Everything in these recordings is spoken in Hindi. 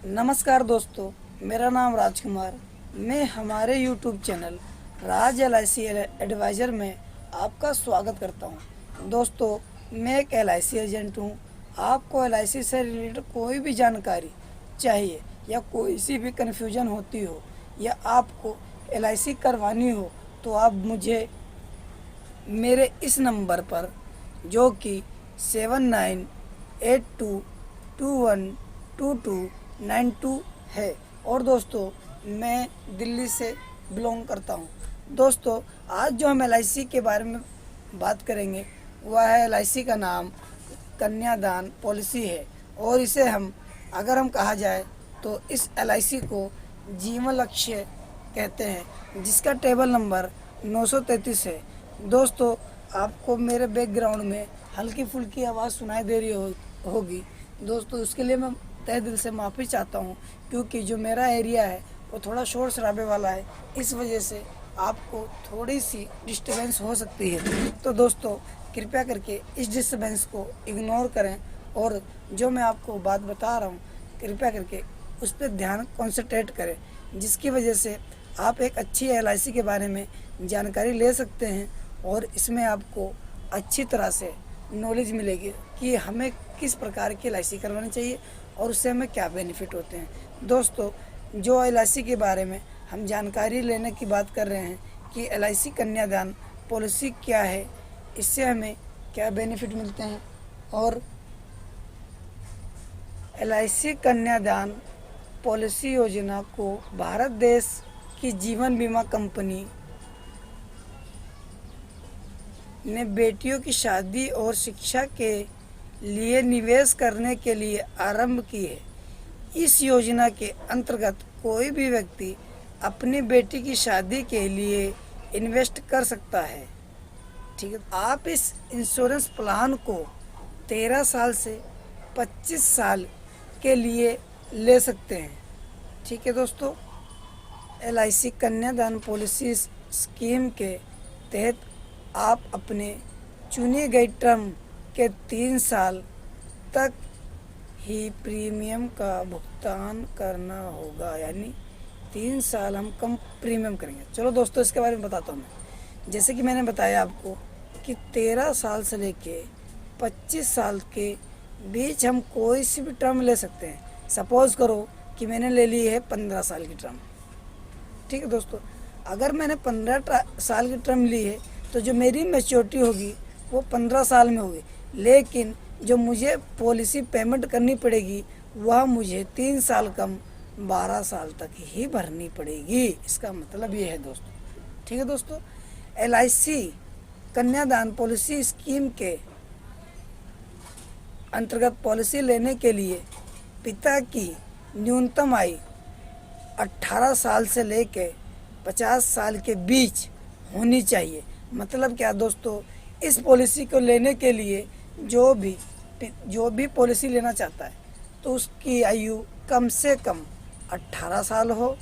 नमस्कार दोस्तों, मेरा नाम राजकुमार। मैं हमारे YouTube चैनल राज LIC एडवाइज़र में आपका स्वागत करता हूं। दोस्तों, मैं एक LIC एजेंट हूं। आपको LIC से रिलेटेड कोई भी जानकारी चाहिए या कोई सी भी कन्फ्यूजन होती हो या आपको LIC करवानी हो तो आप मुझे मेरे इस नंबर पर, जो कि 7982212292 है, और दोस्तों मैं दिल्ली से बिलोंग करता हूं। दोस्तों, आज जो हम LIC के बारे में बात करेंगे वह है, LIC का नाम कन्यादान पॉलिसी है, और इसे अगर हम कहा जाए तो इस LIC को जीवन लक्ष्य कहते हैं, जिसका टेबल नंबर 933 है। दोस्तों, आपको मेरे बैकग्राउंड में हल्की फुल्की आवाज़ सुनाई दे रही होगी। दोस्तों, उसके लिए मैं तहे दिल से माफ़ी चाहता हूँ, क्योंकि जो मेरा एरिया है वो थोड़ा शोर शराबे वाला है। इस वजह से आपको थोड़ी सी डिस्टर्बेंस हो सकती है। तो दोस्तों, कृपया करके इस डिस्टर्बेंस को इग्नोर करें, और जो मैं आपको बात बता रहा हूँ कृपया करके उस पर ध्यान कॉन्सेंट्रेट करें, जिसकी वजह से आप एक अच्छी LIC के बारे में जानकारी ले सकते हैं, और इसमें आपको अच्छी तरह से नॉलेज मिलेगी कि हमें किस प्रकार की LIC करवानी चाहिए और उससे हमें क्या बेनिफिट होते हैं। दोस्तों, जो LIC के बारे में हम जानकारी लेने की बात कर रहे हैं कि LIC कन्यादान पॉलिसी क्या है, इससे हमें क्या बेनिफिट मिलते हैं, और LIC कन्यादान पॉलिसी योजना को भारत देश की जीवन बीमा कंपनी ने बेटियों की शादी और शिक्षा के लिए निवेश करने के लिए आरंभ की है। इस योजना के अंतर्गत कोई भी व्यक्ति अपनी बेटी की शादी के लिए इन्वेस्ट कर सकता है। ठीक है, आप इस इंश्योरेंस प्लान को 13 साल से 25 साल के लिए ले सकते हैं। ठीक है दोस्तों, LIC कन्यादान पॉलिसी स्कीम के तहत आप अपने चुनी गई टर्म के 3 साल तक ही प्रीमियम का भुगतान करना होगा, यानी 3 साल हम कम प्रीमियम करेंगे। चलो दोस्तों, इसके बारे में बताता हूँ मैं। जैसे कि मैंने बताया आपको कि 13 साल से लेके 25 साल के बीच हम कोई सी भी टर्म ले सकते हैं। सपोज़ करो कि मैंने ले ली है 15 साल की टर्म। ठीक है दोस्तों, अगर मैंने 15 साल की टर्म ली है तो जो मेरी मैच्योरिटी होगी वो 15 साल में होगी, लेकिन जो मुझे पॉलिसी पेमेंट करनी पड़ेगी वह मुझे 3 साल कम 12 साल तक ही भरनी पड़ेगी। इसका मतलब ये है दोस्तों। ठीक है दोस्तों, LIC कन्यादान पॉलिसी स्कीम के अंतर्गत पॉलिसी लेने के लिए पिता की न्यूनतम आयु 18 साल से लेकर 50 साल के बीच होनी चाहिए। मतलब क्या दोस्तों, इस पॉलिसी को लेने के लिए जो भी पॉलिसी लेना चाहता है तो उसकी आयु कम से कम 18 साल हो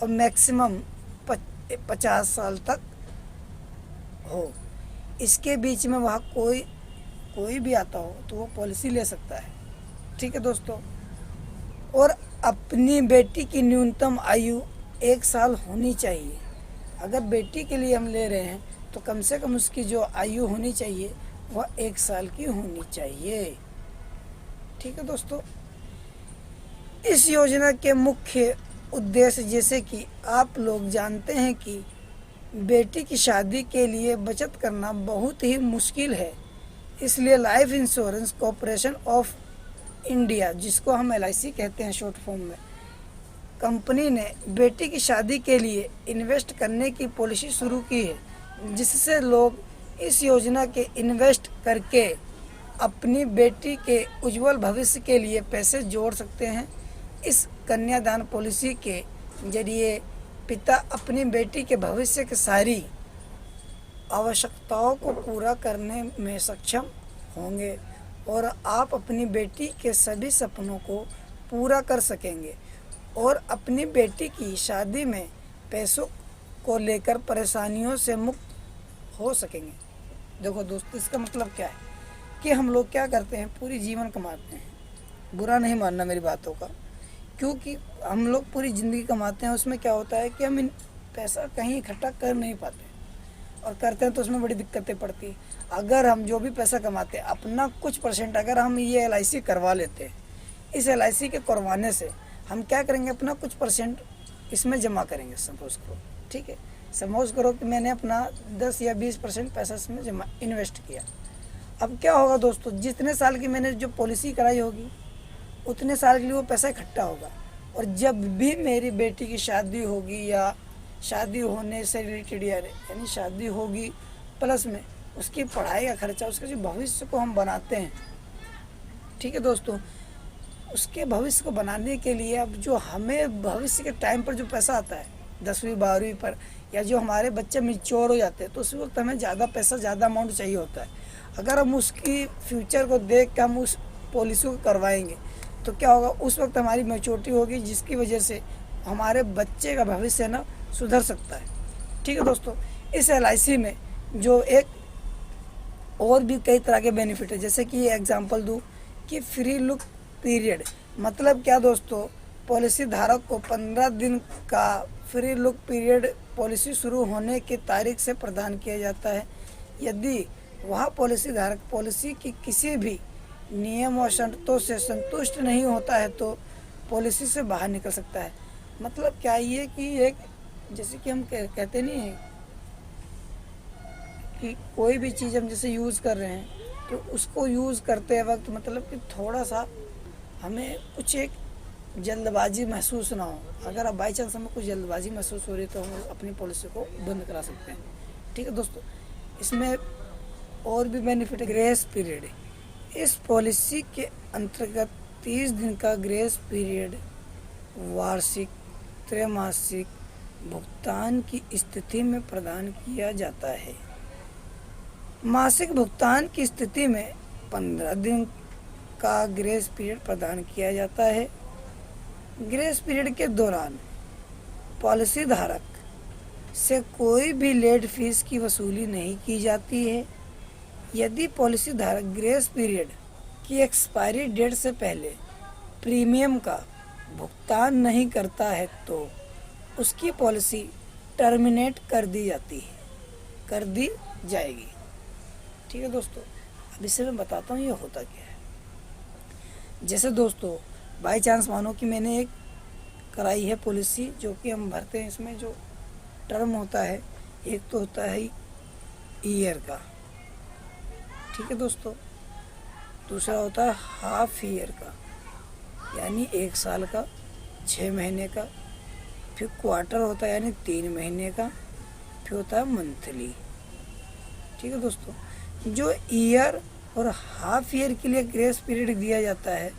और मैक्सिमम 50 साल तक हो। इसके बीच में वह कोई भी आता हो तो वो पॉलिसी ले सकता है। ठीक है दोस्तों, और अपनी बेटी की न्यूनतम आयु 1 साल होनी चाहिए। अगर बेटी के लिए हम ले रहे हैं तो कम से कम उसकी जो आयु होनी चाहिए वह 1 साल की होनी चाहिए। ठीक है दोस्तों, इस योजना के मुख्य उद्देश्य, जैसे कि आप लोग जानते हैं कि बेटी की शादी के लिए बचत करना बहुत ही मुश्किल है, इसलिए life insurance corporation of India, जिसको हम LIC कहते हैं शॉर्ट फॉर्म में, कंपनी ने बेटी की शादी के लिए इन्वेस्ट करने की पॉलिसी शुरू की है, जिससे लोग इस योजना के इन्वेस्ट करके अपनी बेटी के उज्जवल भविष्य के लिए पैसे जोड़ सकते हैं। इस कन्यादान पॉलिसी के जरिए पिता अपनी बेटी के भविष्य की सारी आवश्यकताओं को पूरा करने में सक्षम होंगे, और आप अपनी बेटी के सभी सपनों को पूरा कर सकेंगे, और अपनी बेटी की शादी में पैसों को लेकर परेशानियों से मुक्त हो सकेंगे। देखो दोस्तों, इसका मतलब क्या है कि हम लोग क्या करते हैं, पूरी जीवन कमाते हैं। बुरा नहीं मानना मेरी बातों का, क्योंकि हम लोग पूरी ज़िंदगी कमाते हैं, उसमें क्या होता है कि हम पैसा कहीं इकट्ठा कर नहीं पाते, और करते हैं तो उसमें बड़ी दिक्कतें पड़ती हैं। अगर हम जो भी पैसा कमाते हैं अपना कुछ परसेंट अगर हम ये LIC करवा लेते हैं, इस LIC के करवाने से हम क्या करेंगे, अपना कुछ परसेंट इसमें जमा करेंगे। सपोज करो, ठीक है, सपोज करो कि मैंने अपना 10 या 20% पैसा इसमें जमा इन्वेस्ट किया। अब क्या होगा दोस्तों, जितने साल की मैंने जो पॉलिसी कराई होगी उतने साल के लिए वो पैसा इकट्ठा होगा, और जब भी मेरी बेटी की शादी होगी या शादी होने से रिलेटेड यानी शादी होगी प्लस में उसकी पढ़ाई का खर्चा, उसके जो भविष्य को हम बनाते हैं, ठीक है दोस्तों, उसके भविष्य को बनाने के लिए अब जो हमें भविष्य के टाइम पर जो पैसा आता है 10वीं 12वीं पर, या जो हमारे बच्चे मैच्योर हो जाते हैं, तो उस वक्त हमें ज़्यादा पैसा, ज़्यादा अमाउंट चाहिए होता है। अगर हम उसकी फ्यूचर को देख कर हम उस पॉलिसी को करवाएंगे तो क्या होगा, उस वक्त हमारी मैच्योरिटी होगी, जिसकी वजह से हमारे बच्चे का भविष्य ना सुधर सकता है। ठीक है दोस्तों, इस LIC में जो एक और भी कई तरह के बेनिफिट है, जैसे कि एग्जांपल दूं कि फ्री लुक पीरियड, मतलब क्या दोस्तों, पॉलिसी धारक को 15 दिन का फ्री लुक पीरियड पॉलिसी शुरू होने की तारीख से प्रदान किया जाता है। यदि वह पॉलिसी धारक पॉलिसी की किसी भी नियम और शर्तों से संतुष्ट नहीं होता है तो पॉलिसी से बाहर निकल सकता है। मतलब क्या ये कि एक, जैसे कि हम कहते नहीं हैं कि कोई भी चीज़ हम जैसे यूज़ कर रहे हैं तो उसको यूज़ करते वक्त मतलब कि थोड़ा सा हमें कुछ एक जल्दबाजी महसूस ना हो। अगर अब बाई चांस हमें कुछ जल्दबाजी महसूस हो रही है तो हम अपनी पॉलिसी को बंद करा सकते हैं। ठीक है दोस्तों, इसमें और भी बेनिफिट है। ग्रेस पीरियड, इस पॉलिसी के अंतर्गत 30 दिन का ग्रेस पीरियड वार्षिक, त्रैमासिक भुगतान की स्थिति में प्रदान किया जाता है। मासिक भुगतान की स्थिति में 15 दिन का ग्रेस पीरियड प्रदान किया जाता है। ग्रेस पीरियड के दौरान पॉलिसी धारक से कोई भी लेट फीस की वसूली नहीं की जाती है। यदि पॉलिसी धारक ग्रेस पीरियड की एक्सपायरी डेट से पहले प्रीमियम का भुगतान नहीं करता है तो उसकी पॉलिसी टर्मिनेट कर दी जाएगी। ठीक है दोस्तों, अब इससे मैं बताता हूँ ये होता क्या है। जैसे दोस्तों बाई चांस मानो कि मैंने एक कराई है पॉलिसी, जो कि हम भरते हैं, इसमें जो टर्म होता है एक तो होता है ईयर का, ठीक है दोस्तों, दूसरा होता है हाफ ईयर का यानी 1 साल का, 6 महीने का, फिर क्वार्टर होता है यानी 3 महीने का, फिर होता है मंथली। ठीक है दोस्तों, जो ईयर और हाफ ईयर के लिए ग्रेस पीरियड दिया जाता है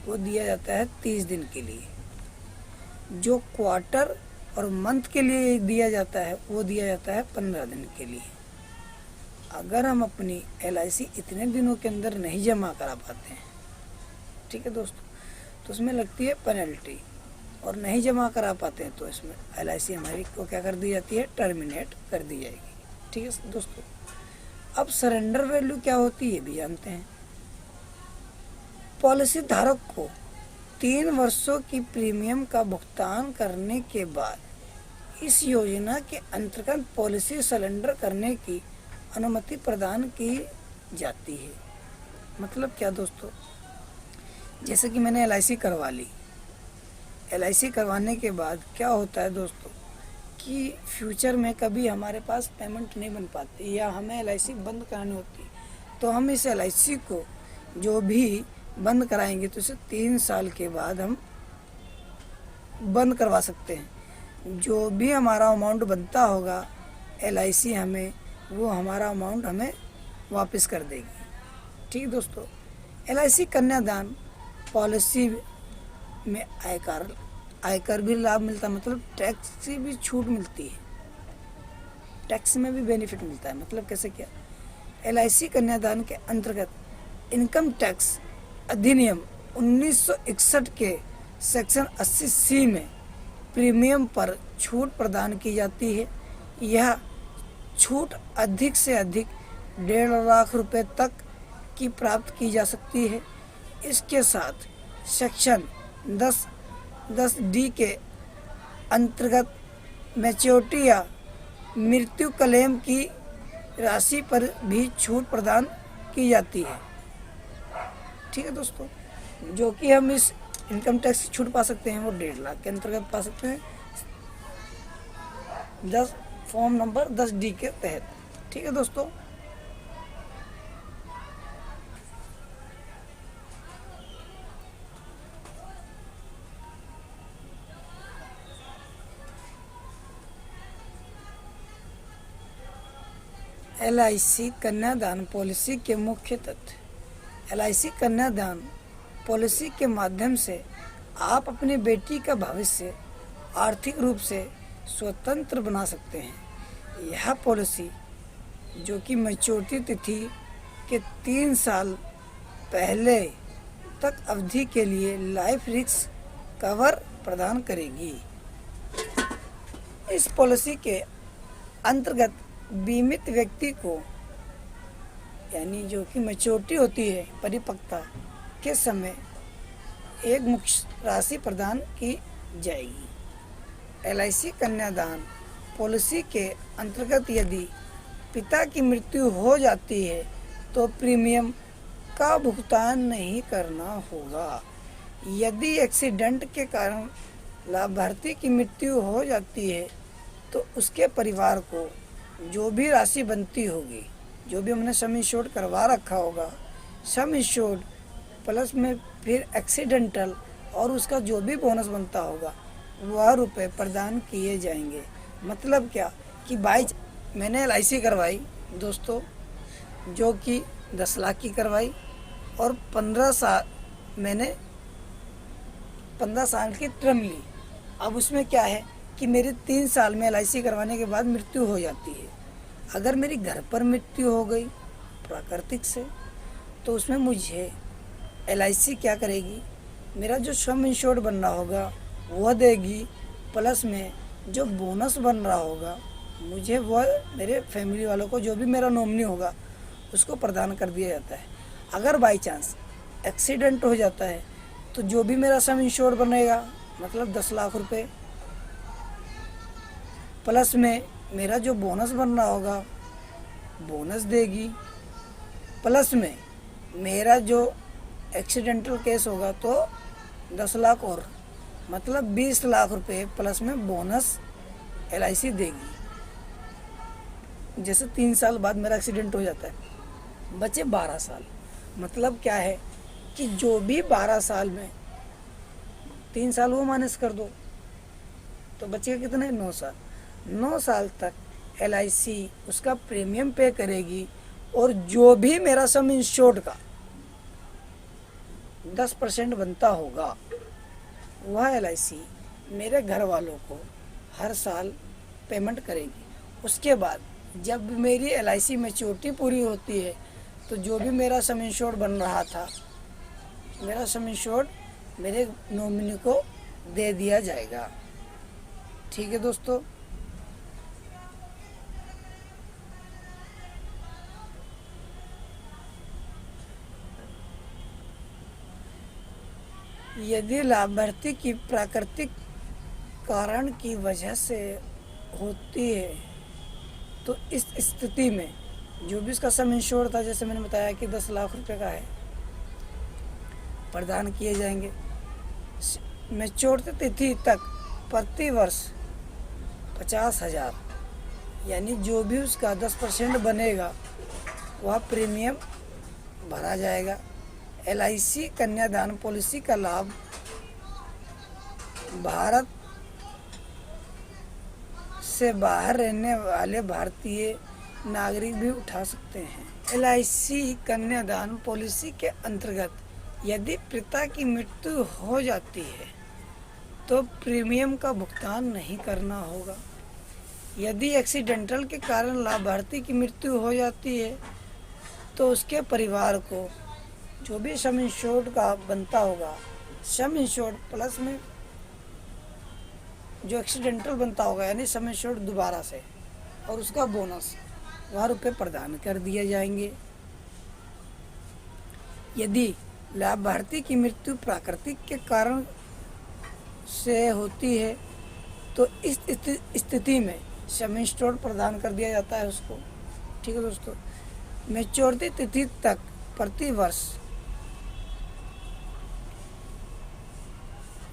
वो दिया जाता है 30 दिन के लिए। जो क्वार्टर और मंथ के लिए दिया जाता है वो दिया जाता है 15 दिन के लिए। अगर हम अपनी LIC इतने दिनों के अंदर नहीं जमा करा पाते हैं, ठीक है दोस्तों, तो उसमें लगती है पेनल्टी, और नहीं जमा करा पाते हैं तो इसमें LIC हमारी को क्या कर दी जाती है, टर्मिनेट कर दी जाएगी। ठीक है दोस्तों, अब सरेंडर वैल्यू क्या होती है ये भी जानते हैं। पॉलिसी धारक को 3 वर्षों की प्रीमियम का भुगतान करने के बाद इस योजना के अंतर्गत पॉलिसी सरेंडर करने की अनुमति प्रदान की जाती है। मतलब क्या दोस्तों, जैसे कि मैंने LIC करवा ली, LIC करवाने के बाद क्या होता है दोस्तों कि फ्यूचर में कभी हमारे पास पेमेंट नहीं बन पाती या हमें LIC बंद करानी होती, तो हम इस LIC को जो भी बंद कराएंगे तो इसे 3 साल के बाद हम बंद करवा सकते हैं। जो भी हमारा अमाउंट बनता होगा LIC हमें वो हमारा अमाउंट हमें वापस कर देगी। ठीक है दोस्तों, LIC कन्यादान पॉलिसी में आयकर भी लाभ मिलता है, मतलब टैक्स से भी छूट मिलती है, टैक्स में भी बेनिफिट मिलता है। मतलब कैसे क्या, LIC कन्यादान के अंतर्गत इनकम टैक्स अधिनियम 1961 के सेक्शन 80C में प्रीमियम पर छूट प्रदान की जाती है। यह छूट अधिक से अधिक 1.5 लाख रुपए तक की प्राप्त की जा सकती है। इसके साथ सेक्शन 10 10D के अंतर्गत मैच्योरिटी या मृत्यु क्लेम की राशि पर भी छूट प्रदान की जाती है। ठीक है दोस्तों, जो कि हम इस इनकम टैक्स की छूट पा सकते हैं वो 1.5 लाख के अंतर्गत पा सकते हैं 10 फॉर्म नंबर 10D के तहत। ठीक है दोस्तों, LIC कन्यादान पॉलिसी के मुख्य तथ्य। LIC कन्यादान पॉलिसी के माध्यम से आप अपनी बेटी का भविष्य आर्थिक रूप से स्वतंत्र बना सकते हैं। यह पॉलिसी जो कि मैच्योरिटी तिथि के 3 साल पहले तक अवधि के लिए लाइफ रिस्क कवर प्रदान करेगी। इस पॉलिसी के अंतर्गत बीमित व्यक्ति को यानी जो कि मैच्योरिटी होती है परिपक्वता के समय एक मुख्य राशि प्रदान की जाएगी। LIC कन्यादान पॉलिसी के अंतर्गत यदि पिता की मृत्यु हो जाती है तो प्रीमियम का भुगतान नहीं करना होगा। यदि एक्सीडेंट के कारण लाभार्थी की मृत्यु हो जाती है तो उसके परिवार को जो भी राशि बनती होगी, जो भी हमने सम इंश्योर्ड करवा रखा होगा, सम इंश्योर्ड प्लस में फिर एक्सीडेंटल और उसका जो भी बोनस बनता होगा वह रुपए प्रदान किए जाएंगे। मतलब क्या कि मैंने LIC करवाई दोस्तों, जो कि 10 लाख की करवाई और 15 साल की टर्म ली। अब उसमें क्या है कि मेरी 3 साल में LIC करवाने के बाद मृत्यु हो जाती है। अगर मेरी घर पर मृत्यु हो गई प्राकृतिक से तो उसमें मुझे LIC क्या करेगी, मेरा जो सम इंश्योर्ड बन रहा होगा वह देगी, प्लस में जो बोनस बन रहा होगा मुझे वह मेरे फैमिली वालों को जो भी मेरा नॉमिनी होगा उसको प्रदान कर दिया जाता है। अगर बाई चांस एक्सीडेंट हो जाता है तो जो भी मेरा सम इंश्योर्ड बनेगा मतलब 10 लाख रुपए, प्लस में मेरा जो बोनस बन रहा होगा बोनस देगी, प्लस में मेरा जो एक्सीडेंटल केस होगा तो 10 लाख और मतलब 20 लाख रुपए प्लस में बोनस LIC देगी। जैसे 3 साल बाद मेरा एक्सीडेंट हो जाता है, बचे 12 साल। मतलब क्या है कि जो भी 12 साल में 3 साल वो माइनस कर दो तो बचेगा कितने, 9 साल। 9 साल तक LIC उसका प्रीमियम पे करेगी और जो भी मेरा सम इंश्योर्ड का 10% बनता होगा वह LIC मेरे घर वालों को हर साल पेमेंट करेगी। उसके बाद जब मेरी LIC मैच्योरिटी पूरी होती है तो जो भी मेरा सम इंश्योर्ड बन रहा था मेरा सम इंश्योर्ड मेरे नॉमिनी को दे दिया जाएगा। ठीक है दोस्तों, यदि लाभार्थी की प्राकृतिक कारण की वजह से होती है तो इस स्थिति में जो भी उसका सम इंश्योर्ड था, जैसे मैंने बताया कि 10 लाख रुपए का है, प्रदान किए जाएंगे। मैच्योरिटी तिथि तक प्रति वर्ष 50,000 यानी जो भी उसका 10% बनेगा वह प्रीमियम भरा जाएगा। LIC कन्यादान पॉलिसी का लाभ भारत से बाहर रहने वाले भारतीय नागरिक भी उठा सकते हैं। LIC कन्यादान पॉलिसी के अंतर्गत यदि पिता की मृत्यु हो जाती है तो प्रीमियम का भुगतान नहीं करना होगा। यदि एक्सीडेंटल के कारण लाभार्थी की मृत्यु हो जाती है तो उसके परिवार को जो भी सम इंश्योर्ड का बनता होगा, सम इंश्योर्ड प्लस में जो एक्सीडेंटल बनता होगा यानी सम इंश्योर्ड दोबारा से और उसका बोनस वह रुपये प्रदान कर दिए जाएंगे। यदि लाभार्थी की मृत्यु प्राकृतिक के कारण से होती है तो इस स्थिति में सम इंश्योर्ड प्रदान कर दिया जाता है उसको। ठीक है दोस्तों, मैच्योरिटी तिथि तक प्रति वर्ष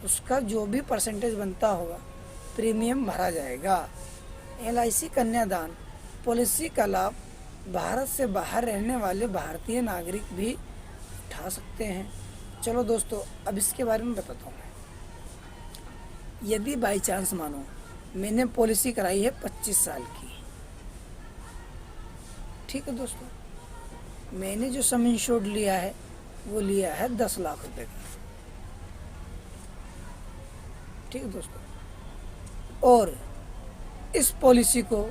उसका जो भी परसेंटेज बनता होगा प्रीमियम भरा जाएगा। LIC कन्यादान पॉलिसी का लाभ भारत से बाहर रहने वाले भारतीय नागरिक भी उठा सकते हैं। चलो दोस्तों, अब इसके बारे में बताता हूँ मैं। यदि बाई चांस मानो मैंने पॉलिसी कराई है 25 साल की, ठीक है दोस्तों, मैंने जो सम इंश्योर्ड लिया है वो लिया है 10 लाख रुपए का। ठीक है दोस्तों, और इस पॉलिसी को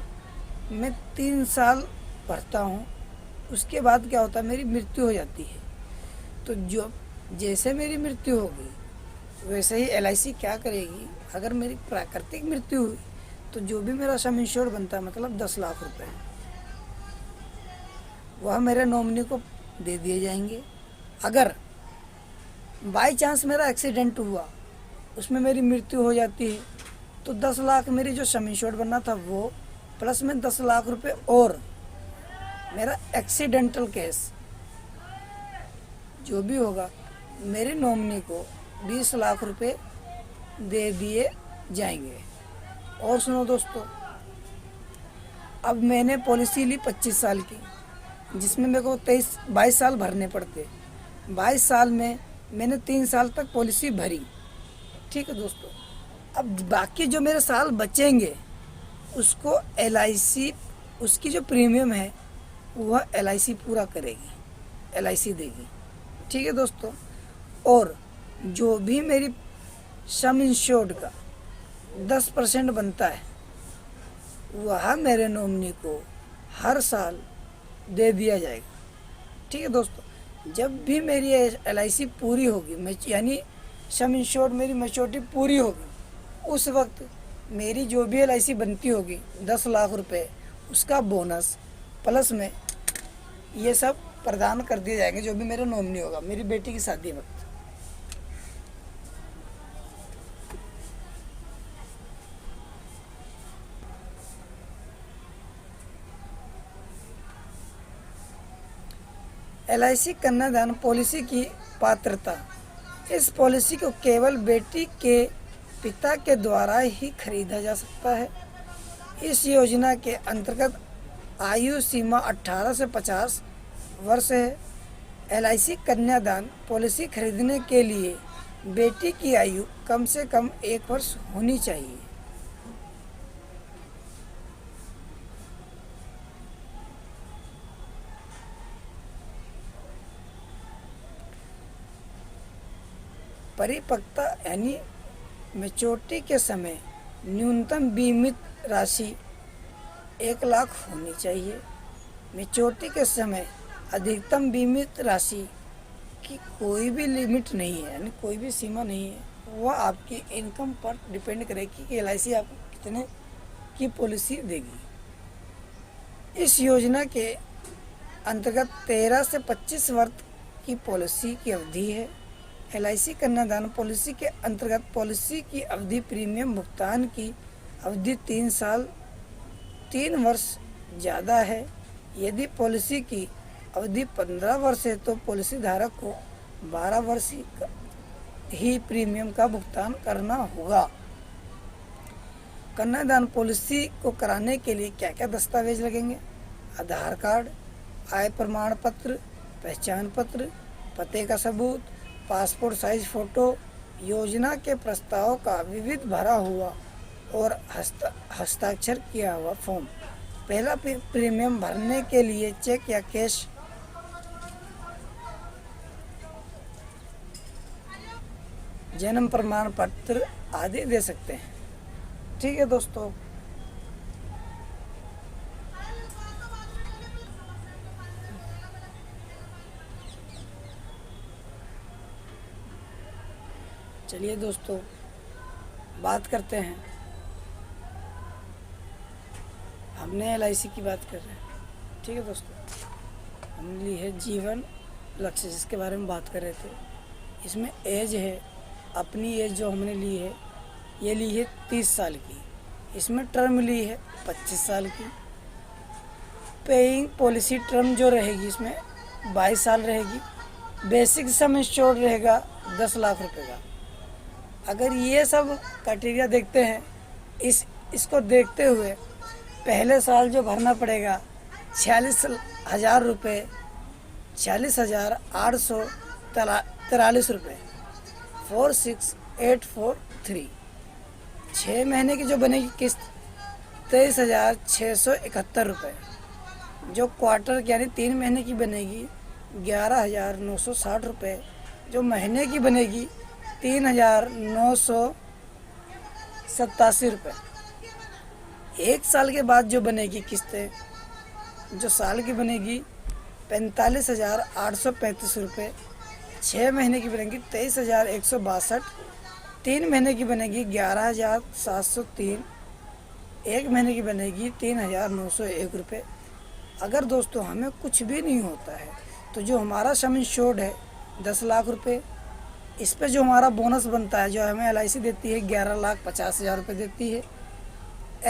मैं 3 साल भरता हूँ, उसके बाद क्या होता है, मेरी मृत्यु हो जाती है। तो जो जैसे मेरी मृत्यु होगी वैसे ही LIC क्या करेगी, अगर मेरी प्राकृतिक मृत्यु हुई तो जो भी मेरा सम इंश्योर्ड बनता है, मतलब 10 लाख रुपए, वह मेरे नॉमिनी को दे दिए जाएंगे। अगर बाई चांस मेरा एक्सीडेंट हुआ, उसमें मेरी मृत्यु हो जाती है, तो 10 लाख मेरी जो सम इंश्योर्ड बनना था वो, प्लस में 10 लाख रुपए और मेरा एक्सीडेंटल केस जो भी होगा, मेरे नॉमिनी को 20 लाख रुपए दे दिए जाएंगे। और सुनो दोस्तों, अब मैंने पॉलिसी ली 25 साल की, जिसमें मेरे को 22 साल भरने पड़ते। 22 साल में मैंने 3 साल तक पॉलिसी भरी। ठीक है दोस्तों, अब बाकी जो मेरे साल बचेंगे उसको LIC, उसकी जो प्रीमियम है वह LIC पूरा करेगी, LIC देगी। ठीक है दोस्तों, और जो भी मेरी सम इंश्योर्ड का 10% बनता है वह मेरे नॉमिनी को हर साल दे दिया जाएगा। ठीक है दोस्तों, जब भी मेरी LIC पूरी होगी, यानी सम इंश्योर्ड मेरी मैच्योरिटी पूरी होगी, उस वक्त मेरी जो भी LIC बनती होगी 10 लाख रुपए, उसका बोनस प्लस में ये सब प्रदान कर दिए जाएंगे जो भी मेरा नॉमिनी होगा मेरी बेटी की शादी वक्त। LIC कन्यादान पॉलिसी की पात्रता, इस पॉलिसी को केवल बेटी के पिता के द्वारा ही खरीदा जा सकता है। इस योजना के अंतर्गत आयु सीमा 18 से 50 वर्ष है। LIC कन्यादान पॉलिसी खरीदने के लिए बेटी की आयु कम से कम 1 वर्ष होनी चाहिए। परिपक्वता यानी मैच्योरिटी के समय न्यूनतम बीमित राशि 1 लाख होनी चाहिए। मैच्योरिटी के समय अधिकतम बीमित राशि की कोई भी लिमिट नहीं है, यानी कोई भी सीमा नहीं है, वह आपकी इनकम पर डिपेंड करेगी कि LIC आपको कितने की पॉलिसी देगी। इस योजना के अंतर्गत 13 से 25 वर्ष की पॉलिसी की अवधि है। LIC कन्यादान पॉलिसी के अंतर्गत पॉलिसी की अवधि प्रीमियम भुगतान की अवधि 3 साल 3 वर्ष ज़्यादा है। यदि पॉलिसी की अवधि 15 वर्ष है तो पॉलिसी धारक को 12 वर्ष ही प्रीमियम का भुगतान करना होगा। कन्यादान पॉलिसी को कराने के लिए क्या क्या दस्तावेज लगेंगे? आधार कार्ड, आय प्रमाण पत्र, पहचान पत्र, पते का सबूत, पासपोर्ट साइज फ़ोटो, योजना के प्रस्ताव का विविध भरा हुआ और हस्ताक्षर किया हुआ फॉर्म। पहला प्रीमियम भरने के लिए चेक या कैश जन्म प्रमाण पत्र आदि दे सकते हैं। ठीक है दोस्तों, चलिए दोस्तों बात करते हैं, हमने LIC की बात कर रहे हैं। ठीक है दोस्तों, हमने ली है जीवन लक्ष्य, जिसके बारे में बात कर रहे थे। इसमें एज है, अपनी एज जो हमने ली है ये ली है 30 साल की, इसमें टर्म ली है 25 साल की। पेइंग पॉलिसी टर्म जो रहेगी इसमें 22 साल रहेगी। बेसिक सम इंश्योर्ड रहेगा 10 लाख रुपए का। अगर ये सब क्राइटेरिया देखते हैं, इसको देखते हुए पहले साल जो भरना पड़ेगा 46,000 रुपये, 46,843 रुपये, 46,843। 6 महीने की जो बनेगी किस्त 23,671 रुपये। जो क्वार्टर यानी 3 महीने की बनेगी 11,960 रुपये। जो महीने की बनेगी 3,987 रुपये। 1 साल के बाद जो बनेगी किस्तें, जो साल की बनेगी 45,835 रुपये। 6 महीने की बनेगी 23,162। 3 महीने की बनेगी 11,703। 1 महीने की बनेगी 3,901 रुपये। अगर दोस्तों हमें कुछ भी नहीं होता है तो जो हमारा सम इंश्योर्ड है 10 लाख रुपये, इस पे जो हमारा बोनस बनता है, जो हमें LIC देती है 11,50,000 रुपये देती है।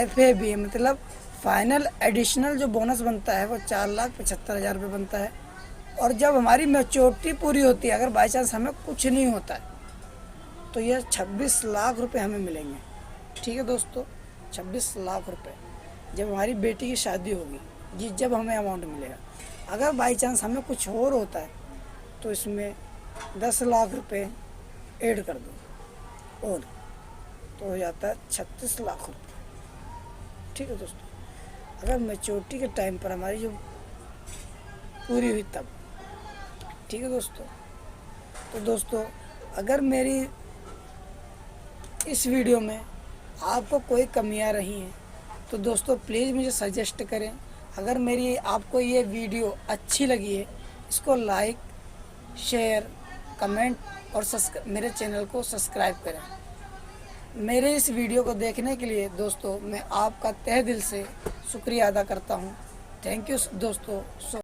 FAB मतलब फाइनल एडिशनल जो बोनस बनता है वो 4,75,000 रुपये बनता है। और जब हमारी मैच्योरिटी पूरी होती है, अगर बाई चांस हमें कुछ नहीं होता है तो यह 26 लाख रुपये हमें मिलेंगे। ठीक है दोस्तों, 26 लाख रुपये जब हमारी बेटी की शादी होगी, जब हमें अमाउंट मिलेगा। अगर बाई चांस हमें कुछ और होता है तो इसमें 10 लाख रुपये ऐड कर दो और तो हो जाता है 36 लाख रुपये। ठीक है दोस्तों, अगर मैच्योरिटी के टाइम पर हमारी जो पूरी हुई तब। ठीक है दोस्तों, तो दोस्तों अगर मेरी इस वीडियो में आपको कोई कमियां रही हैं तो दोस्तों प्लीज़ मुझे सजेस्ट करें। अगर मेरी आपको ये वीडियो अच्छी लगी है, इसको लाइक, शेयर, कमेंट और मेरे चैनल को सब्सक्राइब करें। मेरे इस वीडियो को देखने के लिए दोस्तों मैं आपका तहे दिल से शुक्रिया अदा करता हूँ। थैंक यू दोस्तों।